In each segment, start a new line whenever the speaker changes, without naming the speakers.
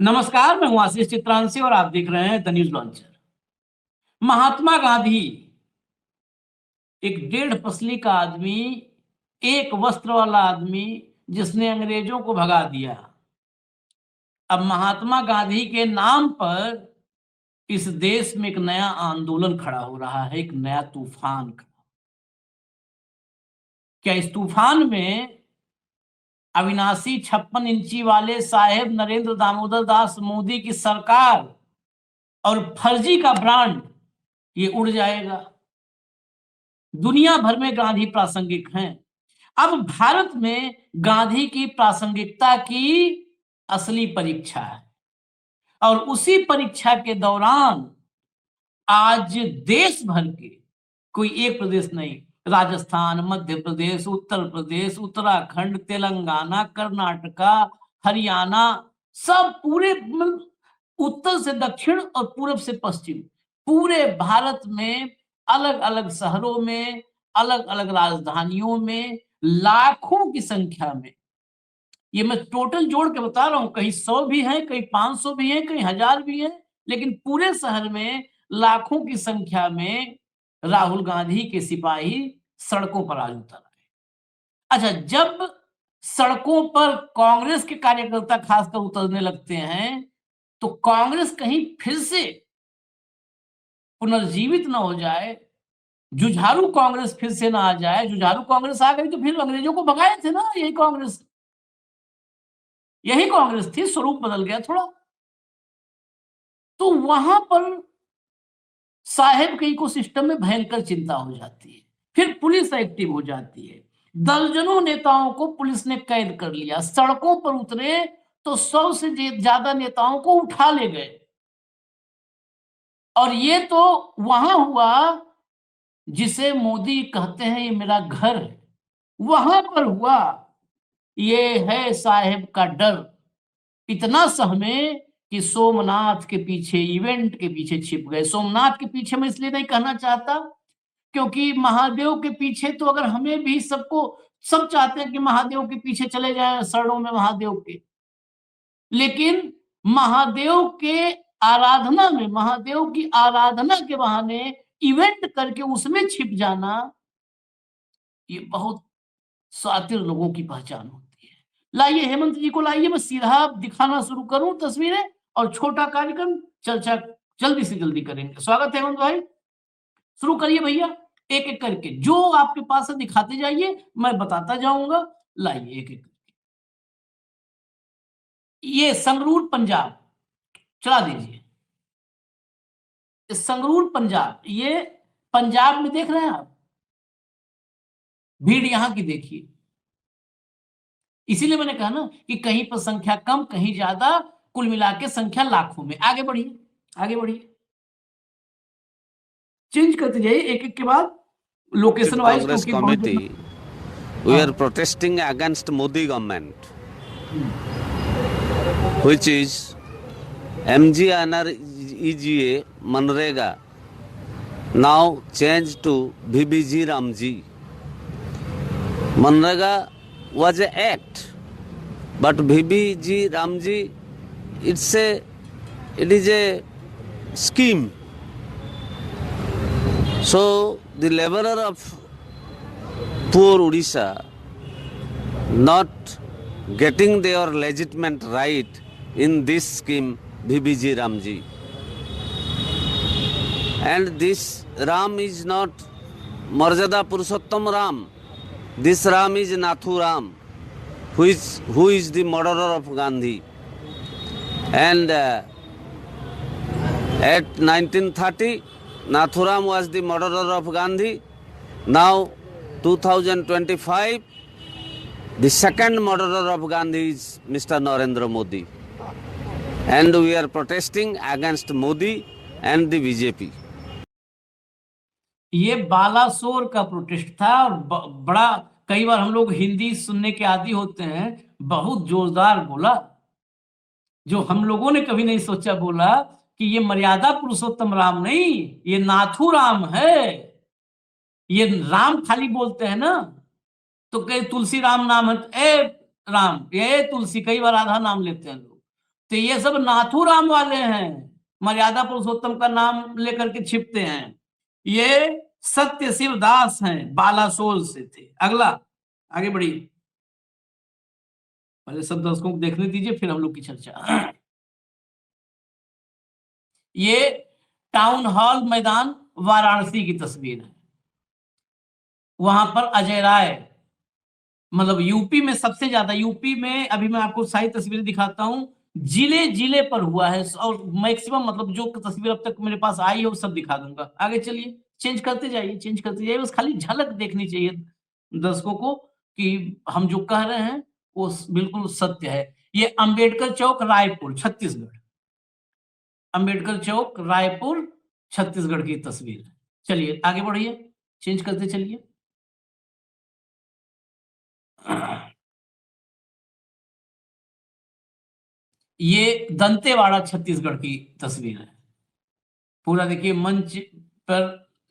नमस्कार, मैं हूं आशीष चित्रांशी और आप देख रहे हैं the news launcher. Mahatma Gandhi एक 1.5 पसली का आदमी, एक वस्त्र वाला आदमी जिसने अंग्रेजों को भगा दिया। अब महात्मा गांधी के नाम पर इस देश में एक नया आंदोलन खड़ा हो रहा है, एक नया तूफान खड़ा। क्या इस तूफान में अविनाशी 56 इंची वाले साहेब नरेंद्र दामोदर दास मोदी की सरकार और फर्जी का ब्रांड ये उड़ जाएगा? दुनिया भर में गांधी प्रासंगिक हैं। अब भारत में गांधी की प्रासंगिकता की असली परीक्षा है और उसी परीक्षा के दौरान आज देश भर के कोई एक प्रदेश नहीं, राजस्थान, मध्य प्रदेश, उत्तर प्रदेश, उत्तराखंड, तेलंगाना, कर्नाटका, हरियाणा, सब पूरे उत्तर से दक्षिण और पूरब से पश्चिम, पूरे भारत में अलग अलग शहरों में, अलग अलग राजधानियों में लाखों की संख्या में, ये मैं टोटल जोड़ के बता रहा हूं, कहीं 100 भी है, कहीं 500 भी है, कहीं 1000 भी है, लेकिन पूरे शहर में लाखों की संख्या में राहुल गांधी के सिपाही सड़कों पर आज उतर आए। अच्छा, जब सड़कों पर कांग्रेस के कार्यकर्ता खासकर उतरने लगते हैं तो कांग्रेस कहीं फिर से पुनर्जीवित ना हो जाए, जुझारू कांग्रेस फिर से ना आ जाए। जुझारू कांग्रेस आ गई तो फिर अंग्रेजों को भगाए थे ना, यही कांग्रेस थी, स्वरूप बदल गया थोड़ा। तो वहां पर साहेब के इकोसिस्टम में भयंकर चिंता हो जाती है, फिर पुलिस एक्टिव हो जाती है। दर्जनों नेताओं को पुलिस ने कैद कर लिया, सड़कों पर उतरे तो 100 से ज्यादा नेताओं को उठा ले गए। और ये तो वहां हुआ जिसे मोदी कहते हैं ये मेरा घर है, वहां पर हुआ। ये है साहेब का डर, इतना सहमे कि सोमनाथ के पीछे, इवेंट के पीछे छिप गए। सोमनाथ के पीछे मैं इसलिए नहीं कहना चाहता क्योंकि महादेव के पीछे तो अगर हमें भी सब चाहते हैं कि महादेव के पीछे चले जाएं, शरणों में महादेव के, लेकिन महादेव के आराधना में, महादेव की आराधना के बहाने इवेंट करके उसमें छिप जाना, ये बहुत शातिर लोगों की पहचान होती है। लाइए हेमंत जी को लाइए, मैं सीधा दिखाना शुरू करूं तस्वीरें और छोटा कार्यक्रम चर्चा जल्दी से जल्दी करेंगे। स्वागत है हेमंत भाई, शुरू करिए भैया, एक एक करके जो आपके पास है दिखाते जाइए, मैं बताता जाऊंगा। लाइए एक एक। ये संगरूर पंजाब, चला दीजिए। संगरूर पंजाब, ये पंजाब में देख रहे हैं आप, भीड़ यहां की देखिए। इसीलिए मैंने कहा ना कि कहीं पर संख्या कम, कहीं ज्यादा, कुल मिला के संख्या लाखों में। आगे बढ़िए, आगे बढ़िए, चेंज करते जाइए एक एक के बाद, location wise.
Congress committee, we are protesting against Modi government, which is MGNREGA Manrega, now changed to VBG Ramji. Manrega was an act, but VBG Ramji, it is a scheme. So the laborer of poor Odisha not getting their legitimate right in this scheme VBG Ramji. And this Ram is not Marjada Purushottam Ram. This Ram is Nathu Ram, who is the murderer of Gandhi. And at 1930, Nathuram was the murderer of Gandhi. Now, 2025, the second murderer of Gandhi is Mr. Narendra Modi. And we are protesting against Modi and the BJP.
ये बालासोर का protest था और बड़ा, कई बार हम लोग हिंदी सुनने के आदी होते हैं, बहुत जोरदार बोला, जो हम लोगों ने कभी नहीं सोचा बोला कि ये मर्यादा पुरुषोत्तम राम नहीं, ये नाथू राम है। ये राम खाली बोलते हैं ना, तो कई तुलसी राम नाम है, ए राम, ये तुलसी, कई बार आधा नाम लेते हैं लोग। तो ये सब नाथूराम वाले हैं, मर्यादा पुरुषोत्तम का नाम लेकर के छिपते हैं। ये सत्य शिवदास हैं, बालासोल से थे। अगला आगे बढ़िए, पहले सब दर्शकों को देखने दीजिए फिर हम लोग की चर्चा। ये टाउन हॉल मैदान वाराणसी की तस्वीर है। वहां पर अजय राय, मतलब यूपी में सबसे ज्यादा, यूपी में अभी मैं आपको सारी तस्वीरें दिखाता हूं, जिले जिले पर हुआ है और मैक्सिमम मतलब जो तस्वीर अब तक मेरे पास आई है वो सब दिखा दूंगा। आगे चलिए, चेंज करते जाइए, चेंज करते जाइए, बस खाली झलक देखनी चाहिए दर्शकों को कि हम जो कह रहे हैं वो बिल्कुल सत्य है। ये अंबेडकर चौक रायपुर छत्तीसगढ़, अंबेडकर चौक रायपुर छत्तीसगढ़ की तस्वीर है। चलिए आगे बढ़िए, चेंज करते चलिए। ये दंतेवाड़ा छत्तीसगढ़ की तस्वीर है। पूरा देखिए मंच पर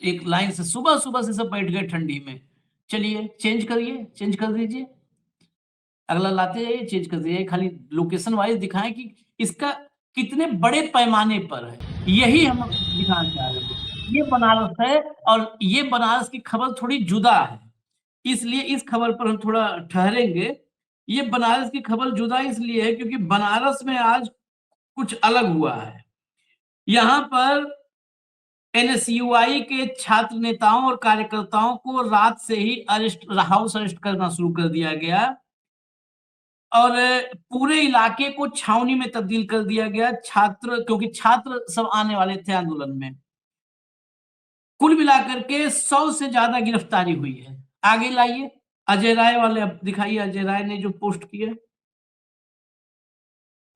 एक लाइन से सुबह सुबह से सब बैठ गए ठंडी में। चलिए चेंज करिए, चेंज कर दीजिए, अगला लाते जाइए, चेंज कर दीजिए, खाली लोकेशन वाइज दिखाएं कि इसका कितने बड़े पैमाने पर है, यही हम दिखाना चाह रहे हैं। ये बनारस है और ये बनारस की खबर थोड़ी जुदा है, इसलिए इस खबर पर हम थोड़ा ठहरेंगे। ये बनारस की खबर जुदा इसलिए है क्योंकि बनारस में आज कुछ अलग हुआ है। यहाँ पर एनएसयूआई के छात्र नेताओं और कार्यकर्ताओं को रात से ही हाउस अरेस्ट करना शुरू कर दिया गया और पूरे इलाके को छावनी में तब्दील कर दिया गया, क्योंकि छात्र सब आने वाले थे आंदोलन में। कुल मिलाकर के 100 से ज्यादा गिरफ्तारी हुई है। आगे लाइए, अजय राय वाले अब दिखाइए, अजय राय ने जो पोस्ट किया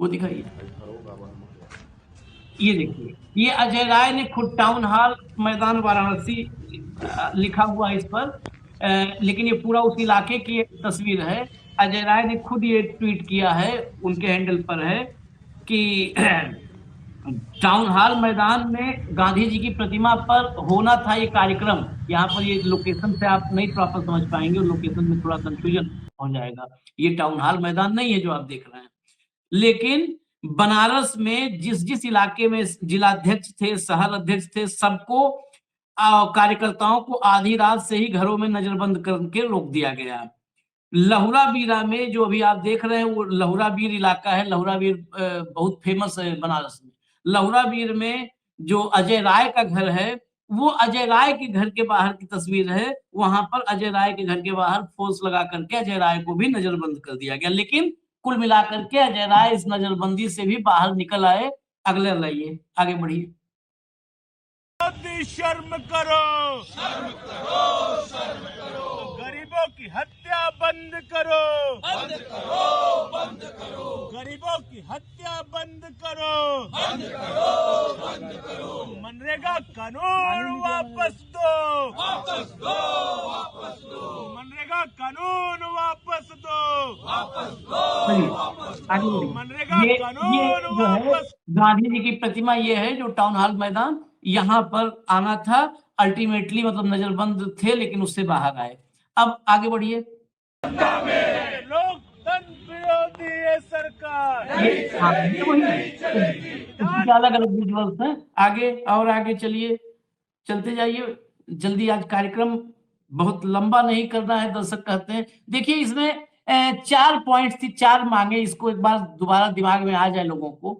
वो दिखाइए। ये देखिए, ये अजय राय ने खुद टाउन हॉल मैदान वाराणसी लिखा हुआ है इस पर, लेकिन ये पूरा उस इलाके की तस्वीर है। अजय राय ने खुद ये ट्वीट किया है, उनके हैंडल पर है कि टाउन हॉल मैदान में गांधी जी की प्रतिमा पर होना था ये कार्यक्रम। यहाँ पर ये लोकेशन से आप नहीं प्रॉपर समझ पाएंगे, लोकेशन में थोड़ा कंफ्यूजन हो जाएगा। ये टाउन हॉल मैदान नहीं है जो आप देख रहे हैं, लेकिन बनारस में जिस जिस इलाके में जिलाध्यक्ष थे, शहर अध्यक्ष थे, सबको कार्यकर्ताओं को आधी रात से ही घरों में नजरबंद करके रोक दिया गया। लहुरा बीरा में जो अभी आप देख रहे हैं वो लहुरा बीर इलाका है। लहुरा बीर बहुत फेमस है बनारस में। लहुरा बीर में जो अजय राय का घर है वो अजय राय के घर के बाहर की तस्वीर है। वहां पर अजय राय के घर के बाहर फोर्स लगा करके अजय राय को भी नजरबंद कर दिया गया, लेकिन कुल मिलाकर के अजय राय इस नजरबंदी से भी बाहर निकल आए। अगले लाइए, आगे बढ़िए।
शर्म करो, शर्म करो, शर्म करो, गरीबों की हत्या बंद करो, बंद करो, बंद करो, गरीबों की हत्या बंद करो, बंद करो, बंद करो, मनरेगा कानून वापस दो, वापस दो, वापस दो, मनरेगा कानून वापस दो, वापस दो, वापस दो, मनरेगा कानून वापस।
गांधी जी की प्रतिमा ये है जो टाउन हॉल मैदान, यहाँ पर आना था, अल्टीमेटली मतलब नजरबंद थे लेकिन उससे बाहर आए। अब आगे बढ़िए।
लोकतंत्र विरोधी है सरकार,
अलग अलग विजुअल्स हैं। आगे और आगे चलिए, चलते जाइए जल्दी, आज कार्यक्रम बहुत लंबा नहीं करना है, दर्शक कहते हैं। देखिए इसमें 4 पॉइंट्स थी, 4 मांगे, इसको एक बार दोबारा दिमाग में आ जाए लोगों को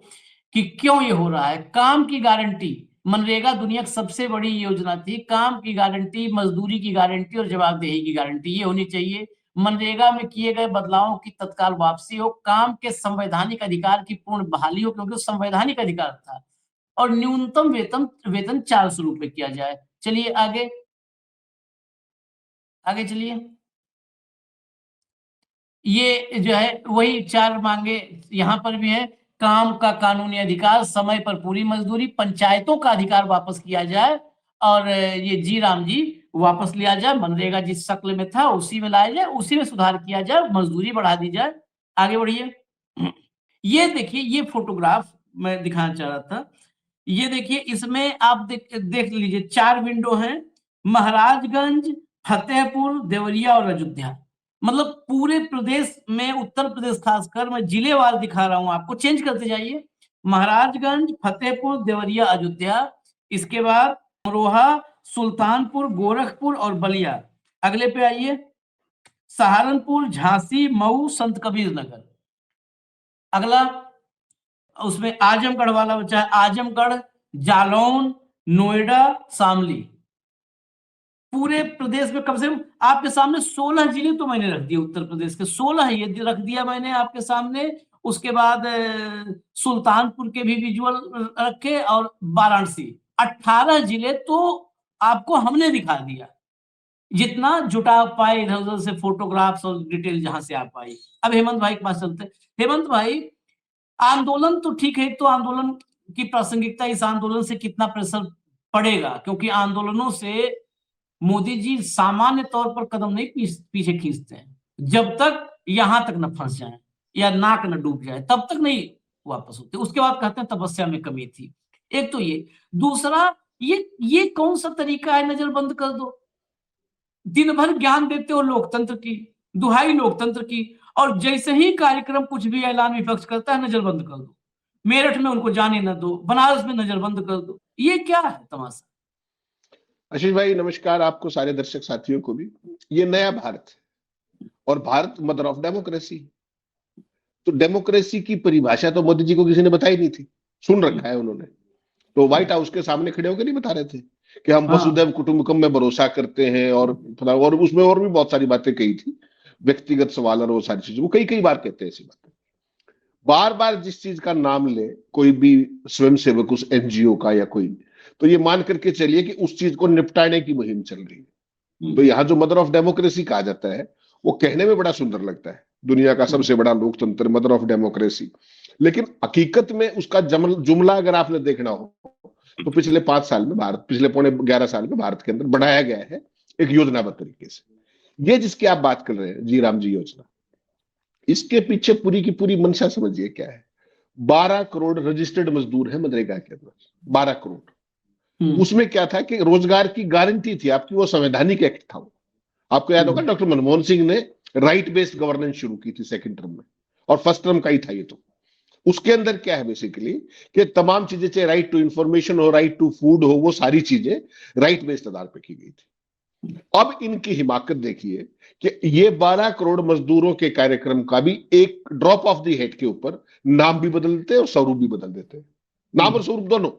कि क्यों ये हो रहा है। काम की गारंटी, मनरेगा दुनिया की सबसे बड़ी योजना थी। काम की गारंटी, मजदूरी की गारंटी और जवाबदेही की गारंटी ये होनी चाहिए। मनरेगा में किए गए बदलावों की तत्काल वापसी हो, काम के संवैधानिक अधिकार की पूर्ण बहाली हो, क्योंकि संवैधानिक अधिकार था, और न्यूनतम वेतन 400 रुपए किया जाए। चलिए आगे, आगे चलिए। ये जो है वही 4 मांगे यहाँ पर भी है। काम का कानूनी अधिकार, समय पर पूरी मजदूरी, पंचायतों का अधिकार वापस किया जाए, और ये जी राम जी वापस लिया जाए, मनरेगा जिस शक्ल में था उसी में लाया जाए, उसी में सुधार किया जाए, मजदूरी बढ़ा दी जाए। आगे बढ़िए। ये देखिए, ये फोटोग्राफ मैं दिखाना चाह रहा था। ये देखिए, इसमें आप देख लीजिए 4 विंडो हैं, महाराजगंज, फतेहपुर, देवरिया और अयोध्या। मतलब पूरे प्रदेश में, उत्तर प्रदेश खासकर, मैं जिलेवार दिखा रहा हूं आपको, चेंज करते जाइए। महाराजगंज, फतेहपुर, देवरिया, अयोध्या, इसके बाद अमरोहा, सुल्तानपुर, गोरखपुर और बलिया। अगले पे आइए, सहारनपुर, झांसी, मऊ, संत कबीर नगर। अगला उसमें आजमगढ़ वाला बचा है, आजमगढ़, जालौन, नोएडा, शामली। पूरे प्रदेश में कम से कम आपके सामने 16 जिले तो मैंने रख दिए, उत्तर प्रदेश के 16 ये रख दिया मैंने आपके सामने। उसके बाद सुल्तानपुर के भी विजुअल रखे और वाराणसी, 18 जिले तो आपको हमने दिखा दिया, जितना जुटा पाए इधर उधर से फोटोग्राफ्स और डिटेल जहां से आप पाई। अब हेमंत भाई के पास चलते हैं। हेमंत भाई, आंदोलन तो ठीक है, तो आंदोलन की प्रासंगिकता, इस आंदोलन से कितना प्रेशर पड़ेगा, क्योंकि आंदोलनों से मोदी जी सामान्य तौर पर कदम नहीं पीछे खींचते हैं, जब तक यहां तक न फंस जाए या नाक न डूब जाए तब तक नहीं वापस होते। उसके बाद कहते हैं तपस्या में कमी थी। एक तो ये, दूसरा ये कौन सा तरीका है, नजर बंद कर दो। दिन भर ज्ञान देते हो लोकतंत्र की, दुहाई लोकतंत्र की, और जैसे ही कार्यक्रम कुछ भी ऐलान विपक्ष करता है, नजर बंद कर दो। मेरठ में उनको जाने न दो, बनारस में नजर बंद कर दो। ये क्या है तमाशा?
आशीष भाई नमस्कार, आपको, सारे दर्शक साथियों को भी। ये नया भारत है और भारत मदर ऑफ डेमोक्रेसी। तो डेमोक्रेसी की परिभाषा तो मोदी जी को किसी ने बताई नहीं थी, सुन रखा है उन्होंने। तो व्हाइट हाउस के सामने खड़े होकर नहीं बता रहे थे कि हम वसुधैव कुटुंबकम में भरोसा करते हैं, और उसमें और भी बहुत सारी बातें कही थी, व्यक्तिगत सवाल और वो सारी चीजें, वो कई बार कहते हैं ऐसी बातें। बार बार जिस चीज का नाम ले कोई भी स्वयंसेवक, उस एनजीओ का या कोई, तो ये मान करके चलिए कि उस चीज को निपटाने की मुहिम चल रही है। तो यहाँ जो मदर ऑफ डेमोक्रेसी कहा जाता है, वो कहने में बड़ा सुंदर लगता है, दुनिया का सबसे बड़ा लोकतंत्र, मदर ऑफ डेमोक्रेसी। लेकिन हकीकत में उसका जुमला अगर आपने देखना हो तो पिछले 5 साल में भारत, पिछले पौने 11 साल में भारत के अंदर बढ़ाया गया है एक योजनाबद्ध तरीके से। ये जिसकी आप बात कर रहे हैं, जी राम जी योजना, इसके पीछे पूरी की पूरी मंशा समझिए क्या है। 12 करोड़ रजिस्टर्ड मजदूर है मनरेगा के अंदर, 12 करोड़। उसमें क्या था कि रोजगार की गारंटी थी आपकी, वो संवैधानिक एक्ट था वो। आपको याद होगा डॉक्टर मनमोहन सिंह ने राइट बेस्ड गवर्नेंस शुरू की थी सेकंड टर्म में, और फर्स्ट टर्म का ही था ये। तो उसके अंदर क्या है बेसिकली कि तमाम चीजें, चाहे राइट टू इंफॉर्मेशन हो, राइट टू फूड हो, वो सारी चीजें राइट बेस्ड आधार पर की गई थी। अब इनकी हिमाकत देखिए कि ये 12 करोड़ मजदूरों के कार्यक्रम का भी एक ड्रॉप ऑफ द हेड के ऊपर नाम भी बदल देते और स्वरूप भी बदल देते, नाम और स्वरूप दोनों।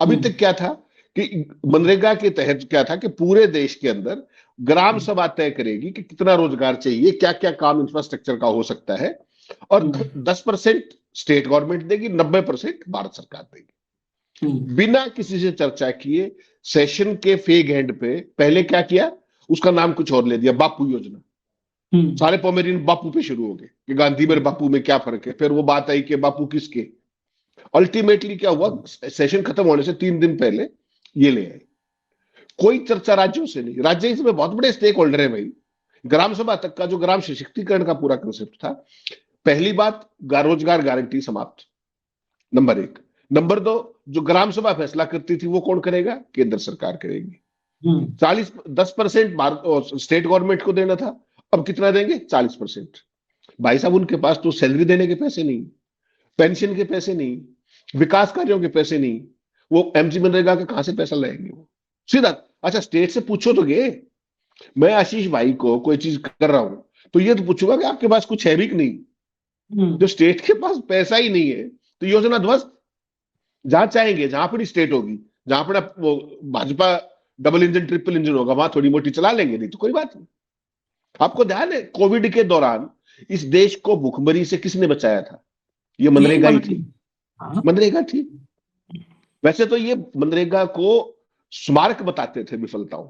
अभी तक क्या था कि मनरेगा के तहत क्या था कि पूरे देश के अंदर ग्राम सभा तय करेगी कि कितना रोजगार चाहिए, क्या क्या काम इंफ्रास्ट्रक्चर का हो सकता है, और 10% स्टेट गवर्नमेंट देगी, 90% भारत सरकार देगी। बिना किसी से चर्चा किए सेशन के फेग एंड पे पहले क्या किया, उसका नाम कुछ और ले दिया, बापू योजना। सारे पोमेरियन बापू पे शुरू हो गए कि गांधी और बापू में क्या फर्क है। फिर वो बात आई कि बापू किसके। अल्टीमेटली क्या हुआ, सेशन खत्म होने से 3 दिन पहले ये ले आए। कोई चर्चा राज्यों से नहीं, राज्य इसमें बहुत बड़े स्टेक होल्डर है भाई। ग्राम सभा तक का जो ग्राम सशक्तिकरण का पूरा कंसेप्ट था, पहली बात रोजगार गारंटी समाप्त, नंबर 1। नंबर 2, जो ग्राम सभा फैसला करती थी वो कौन करेगा, केंद्र सरकार करेगी। 10% स्टेट गवर्नमेंट को देना था, अब कितना देंगे, 40%। भाई साहब उनके पास तो सैलरी देने के पैसे नहीं, पेंशन के पैसे नहीं, विकास कार्यों के पैसे नहीं, वो एमजी मनरेगा के कहां से पैसा लाएंगे वो सीधा। अच्छा स्टेट से पूछो तो गे, मैं आशीष भाई को कोई चीज कर रहा हूं तो ये तो पूछूंगा कि आपके पास कुछ है भी कि नहीं। जो स्टेट के पास पैसा ही नहीं है तो योजना ध्वस्त। जहां चाहेंगे, जहां पर स्टेट होगी, जहां पर Bhajpa double engine triple engine होगा, वहां थोड़ी मोटी चला लेंगे, नहीं तो कोई बात नहीं। आपको ध्यान है कोविड के दौरान इस देश को भूखमरी से किसने बचाया था, ये मनरेगा ही थी। मनरेगा थी। वैसे तो ये मनरेगा को स्मारक बताते थे विफलताओं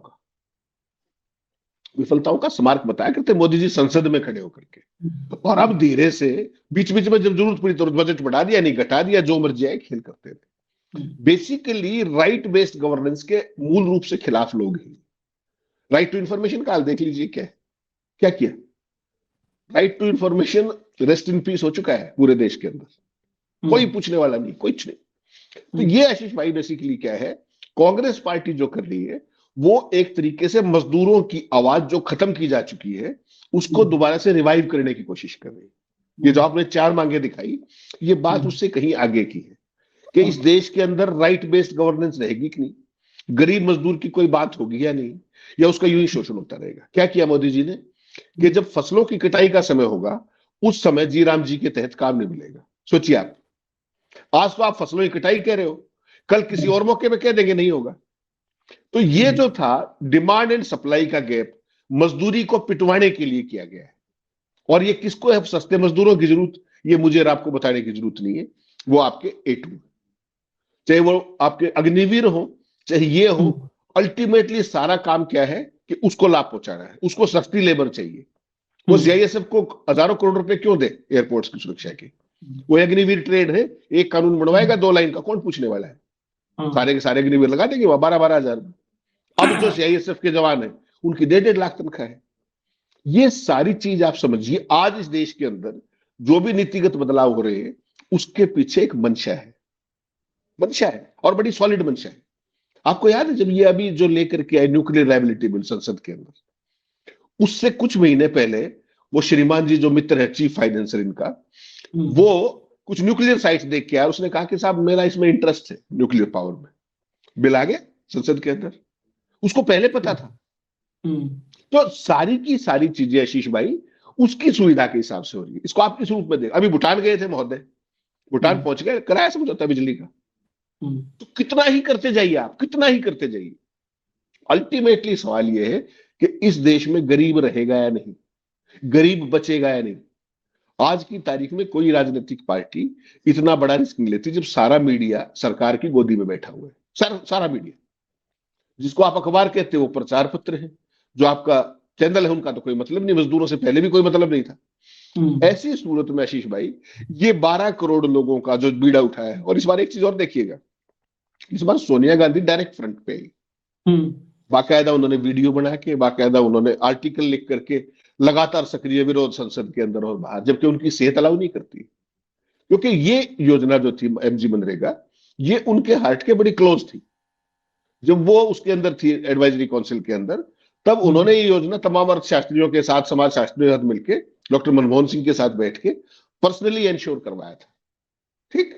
का स्मारक बताया करते मोदी जी संसद में खड़े होकर के। और अब धीरे से बीच बीच में जब जरूरत पड़ी तो बजट बढ़ा दिया, नहीं घटा दिया, जो मर्जी आए खेल करते थे। बेसिकली राइट बेस्ड गवर्नेंस के मूल रूप से खिलाफ लोग हैं। राइट टू इंफॉर्मेशन का हाल देख लीजिए, क्या किया। Right to information rest in peace हो चुका है पूरे देश के अंदर, कोई पूछने वाला नहीं, कुछ नहीं। तो ये आशीष भाई बेसिकली क्या है, कांग्रेस पार्टी जो कर रही है वो एक तरीके से मजदूरों की आवाज जो खत्म की जा चुकी है उसको दोबारा से रिवाइव करने की कोशिश कर रही है। ये जो आपने 4 मांगे दिखाई, ये बात उससे कहीं आगे की है कि इस देश के अंदर राइट बेस्ड गवर्नेंस रहेगी कि नहीं, गरीब मजदूर की कोई बात होगी या नहीं, या उसका यूं ही शोषण होता रहेगा। क्या किया मोदी जी ने कि जब फसलों की कटाई का समय होगा उस समय जी राम जी के तहत काम नहीं मिलेगा। सोचिए आप, आज तो आप फसलों की कटाई कह रहे हो, कल किसी और मौके पे कह देंगे नहीं होगा। तो ये जो था डिमांड एंड सप्लाई का गैप मजदूरी को पिटवाने के लिए किया गया है। और ये किसको है सस्ते मजदूरों की जरूरत, ये मुझे और आपको बताने की जरूरत नहीं है। वो आपके A2, चाहे वो आपके अग्निवीर हो चाहे ये हो, अल्टीमेटली सारा काम क्या है कि उसको लाभ पहुंचाना है, उसको सस्ती लेबर चाहिए। वो CISF को हजारों करोड़ रुपए क्यों दे एयरपोर्ट्स की सुरक्षा के? वो अग्निवीर ट्रेड है, एक कानून बनवाएगा 2 लाइन का, कौन पूछने वाला है? सारे के सारे अग्निवीर लगा देंगे वहां 12-12 हजार। अब जो CISF के जवान है उनकी 1.5 लाख तनख्वाह है। ये सारी चीज आप समझिए, आज इस देश के अंदर जो भी नीतिगत बदलाव हो रहे हैं उसके पीछे एक मंशा है, मंशा है और बड़ी सॉलिड मंशा है। आपको याद है जब ये अभी जो लेकर के आए न्यूक्लियर लायबिलिटी बिल संसद के अंदर, उससे कुछ महीने पहले वो श्रीमान जी जो मित्र है चीफ फाइनेंसर इनका, वो कुछ न्यूक्लियर साइट्स देख के आया, उसने कहा कि साहब मेरा इसमें इंटरेस्ट है न्यूक्लियर पावर में। बिल आ गया संसद के अंदर, उसको पहले पता था। तो सारी की सारी चीजें आशीष भाई उसकी सुविधा के हिसाब से हो रही है। इसको आप किस रूप में देख, अभी भूटान गए थे महोदय, भूटान पहुंच गए, कराया समझौता बिजली का। तो कितना ही करते जाइए आप, कितना ही करते जाइए, अल्टीमेटली सवाल यह है कि इस देश में गरीब रहेगा या नहीं, गरीब बचेगा या नहीं। आज की तारीख में कोई राजनीतिक पार्टी इतना बड़ा रिस्क नहीं लेती जब सारा मीडिया सरकार की गोदी में बैठा हुआ है। सारा मीडिया, जिसको आप अखबार कहते हो वो प्रचार पत्र है, जो आपका चैनल है उनका तो कोई मतलब नहीं, मजदूरों से पहले भी कोई मतलब नहीं था। ऐसी सूरत में आशीष भाई ये 12 करोड़ लोगों का जो बीड़ा उठाया है, और इस बार एक चीज और देखिएगा, इस बार सोनिया गांधी डायरेक्ट फ्रंट पे आई, बाकायदा उन्होंने वीडियो बना के, बाकायदा उन्होंने आर्टिकल लिख करके लगातार सक्रिय विरोध संसद के अंदर और बाहर, जबकि उनकी सेहत अलाउ नहीं करती। क्योंकि ये योजना जो थी MG मनरेगा, ये उनके हार्ट के बड़ी क्लोज थी। जब वो उसके अंदर थी एडवाइजरी काउंसिल के अंदर, तब उन्होंने ये योजना तमाम अर्थशास्त्रियों के साथ, समाज शास्त्रियों के साथ मिलकर, डॉक्टर मनमोहन सिंह के साथ बैठ के पर्सनली इंश्योर करवाया था। ठीक,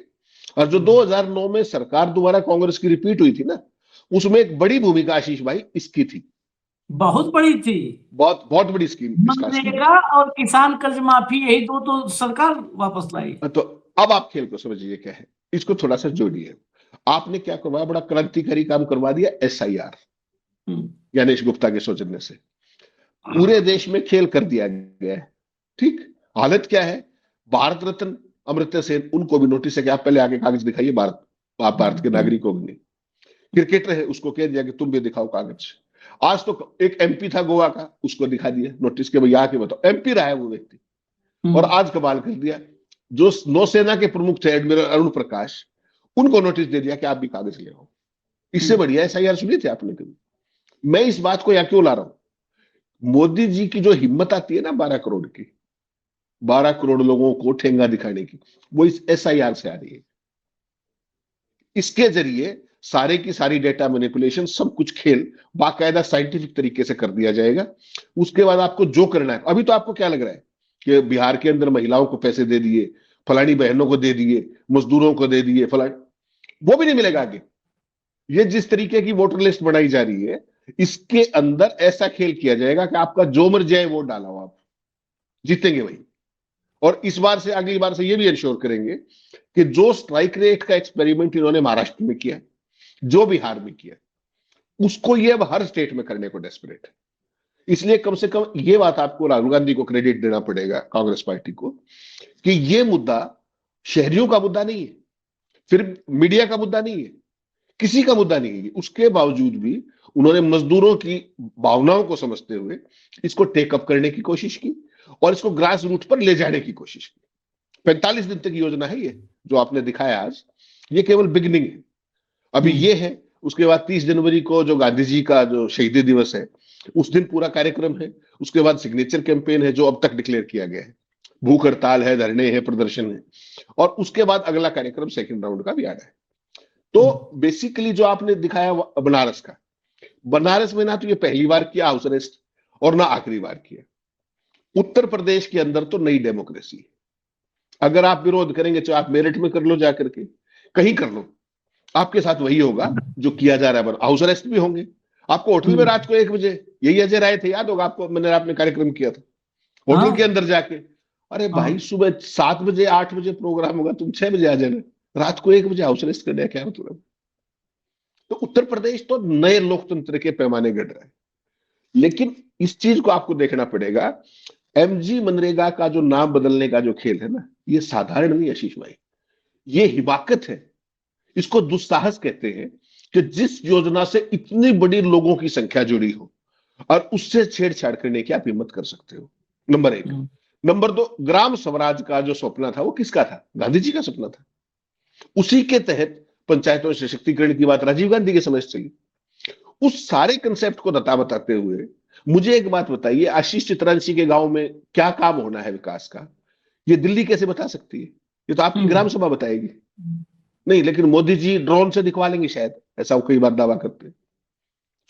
और जो 2009 में सरकार दोबारा कांग्रेस की रिपीट हुई थी ना, उसमें एक बड़ी भूमिका आशीष भाई इसकी थी,
बहुत बड़ी थी,
बहुत बहुत बड़ी स्कीम।
मनरेगा और किसान कर्ज माफी, यही दो तो सरकार वापस लाई।
तो अब आप खेल को समझिए क्या है, इसको थोड़ा सा जोड़िए। आपने क्या करवाया, बड़ा क्रांतिकारी काम करवा दिया, SIR गणेश गुप्ता के सौजन्य से पूरे देश में खेल कर दिया गया है। ठीक, हालत क्या है, भारत रत्न अमर्त्य सेन, उनको भी नोटिस है कि आप पहले आगे कागज दिखाइए, आप भारत के नागरिक हो नहीं। क्रिकेटर है, उसको कह दिया कि तुम भी दिखाओ कागज। आज तो एक MP था गोवा का, उसको दिखा दिया नोटिस के, भैया आके बताओ, MP रहा है वो व्यक्ति। और आज कमाल कर दिया, जो नौसेना के प्रमुख थे एडमिरल अरुण प्रकाश, उनको नोटिस दे दिया कि आप भी कागज ले आओ। इससे बढ़िया SIR सुनी थे आपने कभी? मैं इस बात को यहां क्यों ला रहा हूं, मोदी जी की जो हिम्मत आती है ना 12 करोड़ की, 12 करोड़ लोगों को ठेंगा दिखाने की, वो इस SIR से आ रही है। इसके जरिए सारे की सारी डेटा मैनिपुलेशन, सब कुछ खेल बाकायदा साइंटिफिक तरीके से कर दिया जाएगा। उसके बाद आपको जो करना है, अभी तो आपको क्या लग रहा है कि बिहार के अंदर महिलाओं को पैसे दे दिए, फलानी बहनों को दे दिए, मजदूरों को दे दिए, फलानी, वो भी नहीं मिलेगा आगे। ये जिस तरीके की वोटर लिस्ट बनाई जा रही है, इसके अंदर ऐसा खेल किया जाएगा कि आपका जो मर जाए वोट डालो, आप जीतेंगे वही। और इस बार से, अगली बार से ये भी इंश्योर करेंगे कि जो स्ट्राइक रेट का एक्सपेरिमेंट इन्होंने महाराष्ट्र में किया, जो बिहार में किया, उसको ये अब हर स्टेट में करने को डेस्परेट है। इसलिए कम से कम ये बात आपको राहुल गांधी को क्रेडिट देना पड़ेगा, कांग्रेस पार्टी को, कि ये मुद्दा शहरियों का मुद्दा नहीं है, फिर मीडिया का मुद्दा नहीं है, किसी का मुद्दा नहीं है। उसके बावजूद भी उन्होंने मजदूरों की भावनाओं को समझते हुए इसको टेकअप करने की कोशिश की और इसको ग्रास रूट पर ले जाने की कोशिश की। 45 दिन तक योजना है ये जो आपने दिखाया आज, ये केवल बिगिनिंग है, अभी ये है। उसके बाद 30 जनवरी को जो गांधी जी का जो शहीदी दिवस है, उस दिन पूरा कार्यक्रम है। उसके बाद सिग्नेचर कैंपेन है जो अब तक डिक्लेयर किया गया है, भूख हड़ताल है, धरने हैं, प्रदर्शन है, और उसके बाद अगला कार्यक्रम सेकंड राउंड का भी आ रहा है। तो बेसिकली जो आपने दिखाया बनारस का, बनारस में ना तो ये पहली बार किया हाउस अरेस्ट और ना आखिरी बार किया। उत्तर प्रदेश के अंदर तो नई डेमोक्रेसी है। अगर आप विरोध करेंगे चाहे आप मेरठ में कर लो, जाकर के कहीं कर लो, आपके साथ वही होगा जो किया जा रहा है। हाउस अरेस्ट भी होंगे आपको होटल में रात को 1 बजे, यही अजय राय थे, याद होगा आपको, मैंने आपने कार्यक्रम किया था होटल के अंदर जाके। अरे भाई सुबह 7 बजे 8 बजे प्रोग्राम होगा, तुम 6 बजे आ जाना, रात को 1 बजे हाउस अरेस्ट करने क्या मतलब। तो उत्तर प्रदेश तो नए लोकतंत्र के पैमाने गढ़ रहा है। लेकिन इस चीज को आपको देखना पड़ेगा, एमजी मनरेगा का जो नाम बदलने का जो खेल है ना, ये साधारण नहीं आशीष भाई, ये हिमाकत है। इसको दुस्साहस कहते हैं कि जिस योजना से इतनी बड़ी लोगों की संख्या जुड़ी हो और उससे छेड़छाड़ करने की आप हिम्मत कर सकते हो, नंबर 1। नंबर 2, ग्राम स्वराज का जो सपना था वो किसका था? गांधी जी का सपना था। उसी के तहत पंचायतों सशक्तिकरण की बात राजीव गांधी के समय से चली। उस सारे कंसेप्ट को रता बताते हुए मुझे एक बात बताइए, आशीष चित्रांशी के गांव में क्या काम होना है विकास का, ये दिल्ली कैसे बता सकती है? ये तो आपकी ग्राम सभा बताएगी। नहीं, लेकिन मोदी जी ड्रोन से दिखवा लेंगे शायद, ऐसा वो कई बार दावा करते हैं।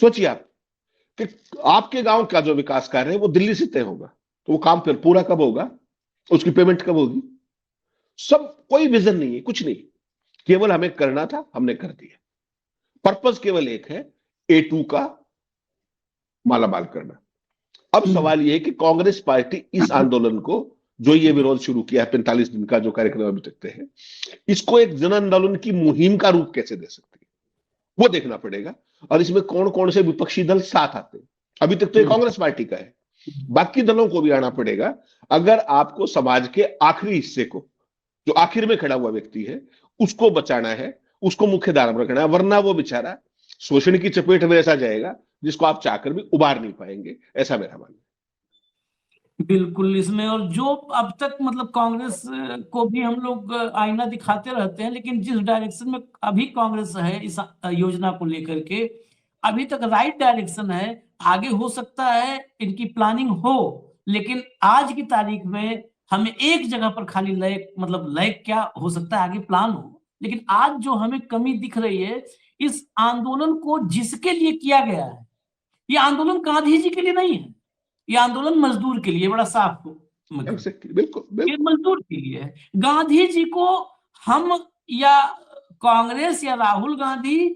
सोचिए आप कि आपके गांव का जो विकास कार्य है वो दिल्ली से तय होगा, तो वो काम फिर पूरा कब होगा, उसकी पेमेंट कब होगी? सब कोई विजन नहीं है, कुछ नहीं, केवल हमें करना था, हमने कर दिया। पर्पस केवल एक है, A2 का मालामाल करना। अब सवाल यह है कि कांग्रेस पार्टी इस आंदोलन को, जो ये विरोध शुरू किया है 45 दिन का जो कार्यक्रम अभी तक है, इसको एक जन आंदोलन की मुहिम का रूप कैसे दे सकती है, वो देखना पड़ेगा। और इसमें कौन कौन से विपक्षी दल साथ आते हैं। अभी तक तो ये कांग्रेस पार्टी का है, बाकी दलों को भी आना पड़ेगा। अगर आपको समाज के आखिरी हिस्से को, जो आखिर में खड़ा हुआ व्यक्ति है, उसको बचाना है, उसको मुख्य धारा में रखना है, वरना वो बेचारा शोषण की चपेट में ऐसा जाएगा जिसको आप चाहकर भी उबार नहीं पाएंगे, ऐसा मेरा मानना है।
बिल्कुल। इसमें और जो अब तक मतलब कांग्रेस को भी हम लोग आईना दिखाते रहते हैं, लेकिन जिस डायरेक्शन में अभी कांग्रेस है इस योजना को लेकर के, अभी तक राइट डायरेक्शन है। आगे हो सकता है इनकी प्लानिंग हो, लेकिन आज की तारीख में हमें एक जगह पर खाली लय क्या हो सकता है, आगे प्लान हो। लेकिन आज जो हमें कमी दिख रही है, इस आंदोलन को जिसके लिए किया गया है, ये आंदोलन गांधी जी के लिए नहीं है, ये आंदोलन मजदूर के लिए, बड़ा साफ
बिल्कुल
ये मजदूर के लिए है। गांधी जी को हम या कांग्रेस या राहुल गांधी,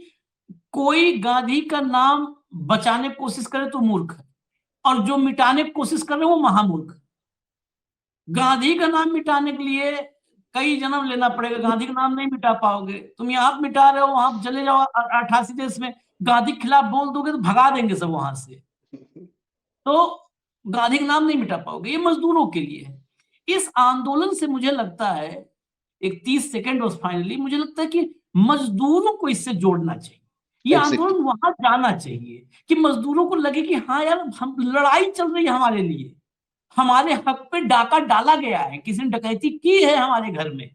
कोई गांधी का नाम बचाने की कोशिश करे तो मूर्ख है, और जो मिटाने की कोशिश कर रहे हैं वो महामूर्ख। गांधी का नाम मिटाने के लिए कई जन्म लेना पड़ेगा, गांधी का नाम नहीं मिटा पाओगे। तुम यहाँ मिटा रहे हो, वहां चले जाओ 88 देश में गांधी के खिलाफ बोल दोगे तो भगा देंगे सब वहां से, तो गांधी का नाम नहीं मिटा पाओगे। ये मजदूरों के लिए है। इस आंदोलन से मुझे लगता है, एक 30 सेकेंड बस फाइनली, मुझे लगता है कि मजदूरों को इससे जोड़ना चाहिए। ये आंदोलन वहां जाना चाहिए कि मजदूरों को लगे कि हाँ यार, हम लड़ाई चल रही है हमारे लिए, हमारे हक पे डाका डाला गया है, किसी ने डकैती की है हमारे घर में।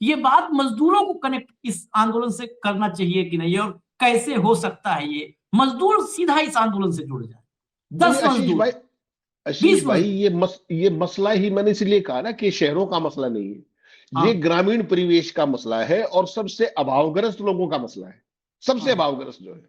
ये बात मजदूरों को कनेक्ट इस आंदोलन से करना चाहिए कि नहीं, और कैसे हो सकता है ये मजदूर सीधा इस आंदोलन से जुड़ जाए। 10 मजदूर,
आशीष भाई, ये मसला ही मैंने इसलिए कहा ना कि शहरों का मसला नहीं है, ये ग्रामीण परिवेश का मसला है और सबसे अभावग्रस्त लोगों का मसला है, सबसे अभावग्रस्त जो है।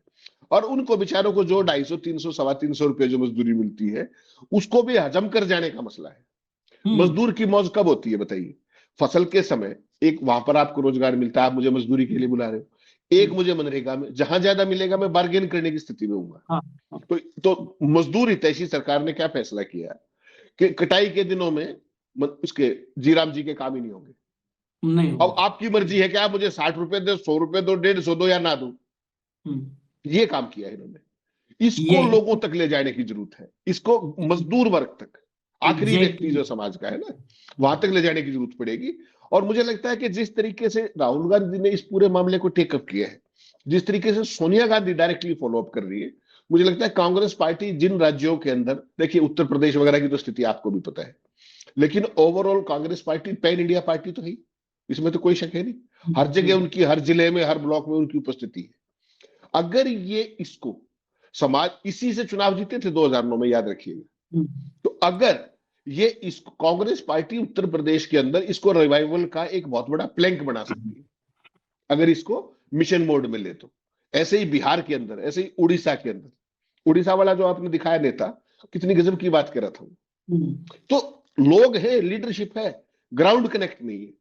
और उनको बेचारों को जो 250, 300, 350 रुपए जो मजदूरी मिलती है, उसको भी हजम कर जाने का मसला है। मजदूर की मौज कब होती है बताइए? फसल के समय एक वहां पर आपको रोजगार मिलता है, आप मुझे मजदूरी के लिए बुला रहे हो, एक मुझे मनरेगा में, जहां ज्यादा मिलेगा मैं बार्गेन करने की स्थिति में हूँ। तो मजदूर हितैषी सरकार ने क्या फैसला किया कि कटाई के दिनों में उसके जीराम जी के काम ही नहीं होंगे। नहीं, अब आपकी मर्जी है कि आप मुझे 60 रुपए दो, 100 रुपए दो, 150 दो या ना दो। ये काम किया इन्होंने। इसको लोगों तक ले जाने की जरूरत है, इसको मजदूर वर्ग तक, आखिरी व्यक्ति जो समाज का है ना, वहां तक ले जाने की जरूरत पड़ेगी। और मुझे लगता है कि जिस तरीके से राहुल गांधी ने इस पूरे मामले को टेकअप किया है, जिस तरीके से सोनिया गांधी डायरेक्टली फॉलोअप कर रही है, मुझे लगता है कांग्रेस पार्टी जिन राज्यों के अंदर, देखिए उत्तर प्रदेश वगैरह की तो स्थिति आपको भी पता है, लेकिन overall Congress party pan India party तो है, इसमें तो कोई शक है नहीं। हर जगह उनकी, हर जिले में, हर ब्लॉक में उनकी उपस्थिति है। अगर ये इसको समाज, इसी से चुनाव जीते थे 2009 में, याद रखिएगा। तो अगर ये इस कांग्रेस पार्टी उत्तर प्रदेश के अंदर इसको रिवाइवल का एक बहुत बड़ा प्लैंक बना सकती है, अगर इसको मिशन मोड में ले तो। ऐसे ही बिहार के अंदर, ऐसे ही उड़ीसा के अंदर, उड़ीसा वाला जो आपने दिखाया नेता, कितनी गजब की बात कर रहा था वो। तो लोग हैं, लीडरशिप है, ग्राउंड कनेक्ट नहीं है।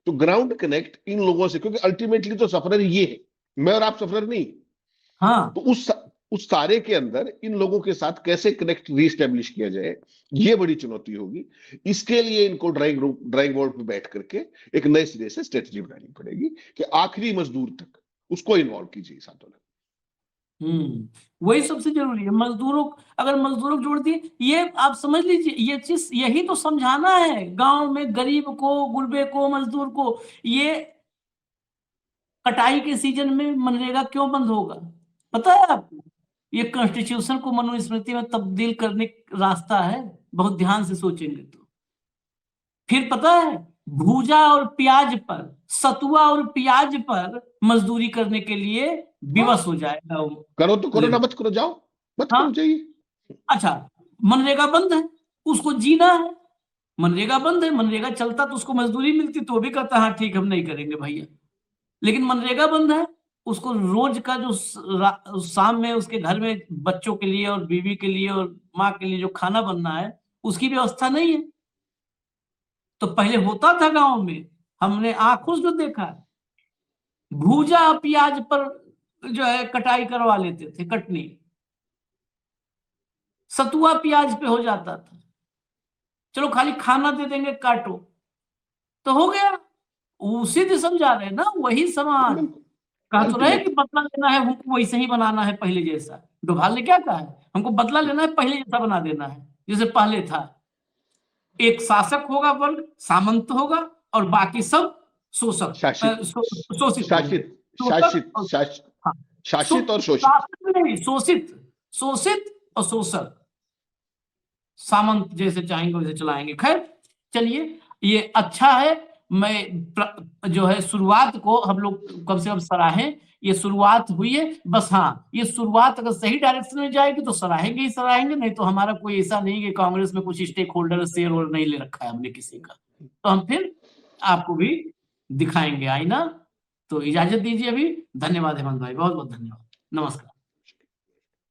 तो ग्राउंड कनेक्ट इन लोगों से, क्योंकि अल्टीमेटली तो सफरर ये है, मैं और आप सफरर नहीं।
हाँ
तो उस सारे के अंदर इन लोगों के साथ कैसे कनेक्ट रीस्टेब्लिश किया जाए, ये बड़ी चुनौती होगी। इसके लिए इनको ड्राइंग बोर्ड पे बैठ करके एक नए सिरे से स्ट्रेटजी बनानी पड़ेगी कि आखिरी मजदूर तक उसको इन्वॉल्व कीजिए इस आंदोलन।
वही सबसे जरूरी है। मजदूरों, अगर मजदूरों को जोड़ दिए, ये आप समझ लीजिए, ये चीज यही तो समझाना है गांव में गरीब को, गुरबे को, मजदूर को। ये कटाई के सीजन में मनरेगा क्यों बंद होगा पता है आपको? ये कॉन्स्टिट्यूशन को मनुस्मृति में तब्दील करने का रास्ता है, बहुत ध्यान से सोचेंगे तो। फिर पता है, भूजा और प्याज पर, सतुआ और प्याज पर मजदूरी करने के लिए विवश हो जाएगा वो।
करो तो करो, ना मत करो जाओ, मत
हाँ?
करो जाइए।
अच्छा, मनरेगा बंद है, उसको जीना है। मनरेगा बंद है, मनरेगा चलता तो उसको मजदूरी मिलती तो वो भी कहता हाँ ठीक हम नहीं करेंगे भैया। लेकिन मनरेगा बंद है, उसको रोज का जो शाम में उसके घर में बच्चों के लिए और बीवी के लिए और माँ के लिए जो खाना बनना है, उसकी व्यवस्था नहीं है। तो पहले होता था गांव में, हमने आंखों से जो देखा, भूजा प्याज पर जो है कटाई करवा लेते थे, कटनी सतुआ प्याज पे हो जाता था। चलो खाली खाना दे देंगे, काटो तो हो गया। उसी से समझा रहे ना, वही समान कहा तो रहे कि बदला लेना है हमको, वैसे ही बनाना है पहले जैसा। डोभाल ने क्या कहा है, हमको बदला लेना है, पहले जैसा बना देना है जैसे पहले था। एक शासक होगा वर्ग, सामंत होगा, और बाकी सब शोषक, शोषित
शासित शासित और शोषित,
नहीं, शोषित, शोषित और शोषक। सामंत जैसे चाहेंगे वैसे चलाएंगे। खैर चलिए, ये अच्छा है। मैं जो है शुरुआत को हम लोग कम से कम सराहें, ये शुरुआत हुई है बस। हाँ, ये शुरुआत अगर सही डायरेक्शन में जाएगी तो सराहेंगे ही सराहेंगे, नहीं तो हमारा कोई ऐसा नहीं कि कांग्रेस में कुछ स्टेक होल्डर शेयर और नहीं ले रखा है हमने किसी का, तो हम फिर आपको भी दिखाएंगे आईना। तो इजाजत दीजिए अभी। धन्यवाद हेमंत भाई, बहुत बहुत धन्यवाद, नमस्कार।